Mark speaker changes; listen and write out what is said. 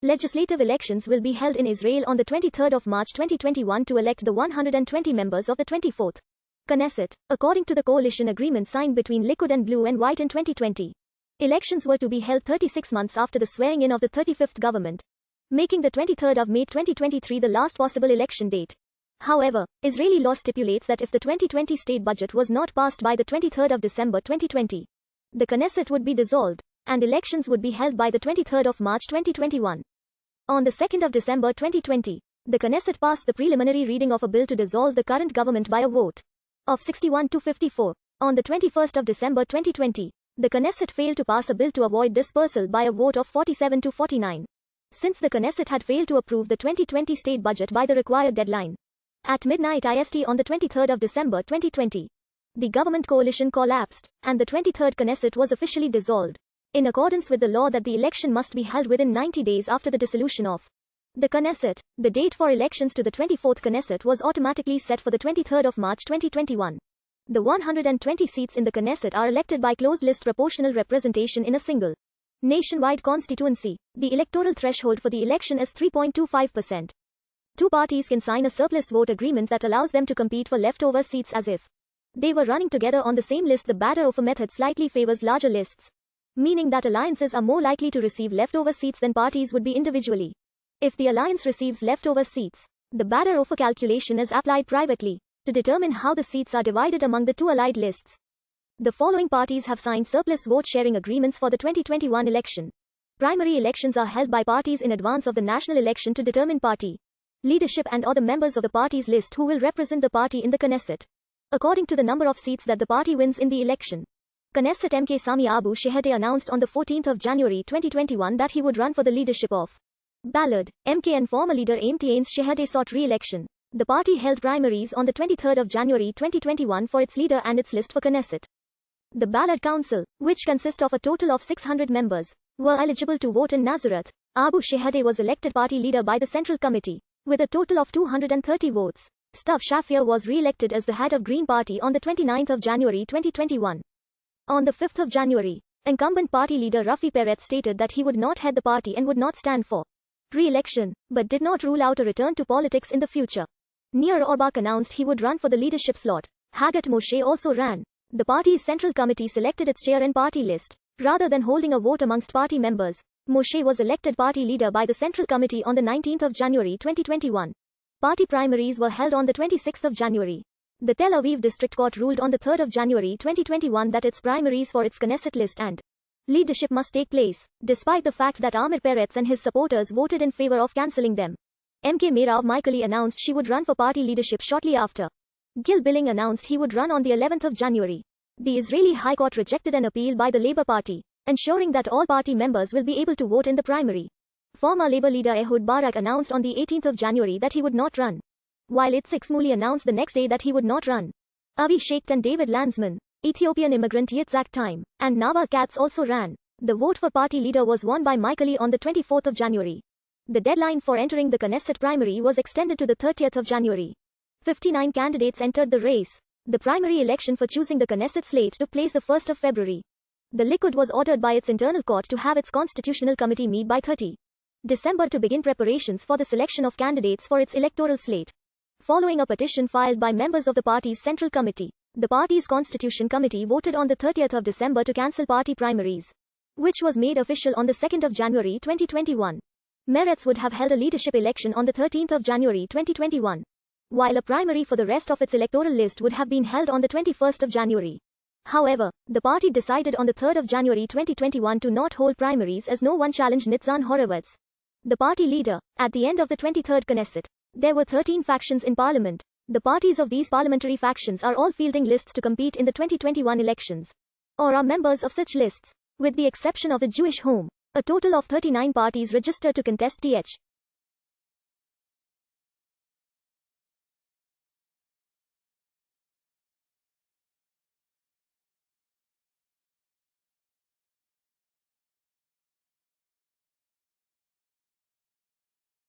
Speaker 1: Legislative elections will be held in Israel on the 23rd of March 2021 to elect the 120 members of the 24th Knesset, according to the coalition agreement signed between Likud and Blue and White in 2020. Elections were to be held 36 months after the swearing-in of the 35th government, making the 23rd of May 2023 the last possible election date. However, Israeli law stipulates that if the 2020 state budget was not passed by the 23rd of December 2020, the Knesset would be dissolved, and elections would be held by the 23rd of March 2021. On the 2nd of December 2020, the Knesset passed the preliminary reading of a bill to dissolve the current government by a vote of 61 to 54. On the 21st of December 2020, the Knesset failed to pass a bill to avoid dispersal by a vote of 47 to 49. Since the Knesset had failed to approve the 2020 state budget by the required deadline, at midnight IST on the 23rd of December 2020, the government coalition collapsed, and the 23rd Knesset was officially dissolved, in accordance with the law that the election must be held within 90 days after the dissolution of the Knesset. The date for elections to the 24th Knesset was automatically set for the 23rd of March 2021. The 120 seats in the Knesset are elected by closed-list proportional representation in a single nationwide constituency. The electoral threshold for the election is 3.25%. Two parties can sign a surplus vote agreement that allows them to compete for leftover seats as if they were running together on the same list. The batter-offer method slightly favors larger lists, meaning that alliances are more likely to receive leftover seats than parties would be individually. If the alliance receives leftover seats, the batter-offer calculation is applied privately to determine how the seats are divided among the two allied lists. The following parties have signed surplus vote-sharing agreements for the 2021 election. Primary elections are held by parties in advance of the national election to determine party leadership and other members of the party's list who will represent the party in the Knesset, according to the number of seats that the party wins in the election. Knesset MK Sami Abu Shehete announced on the 14th of January 2021 that he would run for the leadership of Ballad. MK and former leader Aimti Shehete sought re-election. The party held primaries on the 23rd of January 2021 for its leader and its list for Knesset. The Ballad Council, which consists of a total of 600 members, were eligible to vote in Nazareth. Abu Shehete was elected party leader by the Central Committee, with a total of 230 votes. Stav Shafir was re-elected as the head of Green Party on the 29th of January 2021. On the 5th of January, incumbent party leader Rafi Peretz stated that he would not head the party and would not stand for re-election, but did not rule out a return to politics in the future. Nir Orbach announced he would run for the leadership slot. Hagat Moshe also ran. The party's Central Committee selected its chair and party list, rather than holding a vote amongst party members. Moshe was elected party leader by the Central Committee on the 19th of January 2021. Party primaries were held on the 26th of January. The Tel Aviv District Court ruled on the 3rd of January 2021 that its primaries for its Knesset list and leadership must take place, despite the fact that Amir Peretz and his supporters voted in favor of cancelling them. MK Meirav Michaeli announced she would run for party leadership shortly after. Gil Billing announced he would run on the 11th of January. The Israeli High Court rejected an appeal by the Labour Party, ensuring that all party members will be able to vote in the primary. Former Labour leader Ehud Barak announced on the 18th of January that he would not run, while Itzik Shmuli announced the next day that he would not run. Avi Sheikht and David Landsman, Ethiopian immigrant Yitzhak Time, and Nava Katz also ran. The vote for party leader was won by Michaeli on the 24th of January. The deadline for entering the Knesset primary was extended to the 30th of January. 59 candidates entered the race. The primary election for choosing the Knesset slate took place the 1st of February. The Likud was ordered by its internal court to have its constitutional committee meet by 30 December to begin preparations for the selection of candidates for its electoral slate. Following a petition filed by members of the party's Central Committee, the party's Constitution Committee voted on the 30th of December to cancel party primaries, which was made official on the 2nd of January 2021. Meretz would have held a leadership election on the 13th of January 2021, while a primary for the rest of its electoral list would have been held on the 21st of January. However, the party decided on the 3rd of January 2021 to not hold primaries as no one challenged Nitzan Horowitz, the party leader. At the end of the 23rd Knesset, there were 13 factions in parliament. The parties of these parliamentary factions are all fielding lists to compete in the 2021 elections, or are members of such lists. With the exception of the Jewish Home, a total of 39 parties registered to contest th.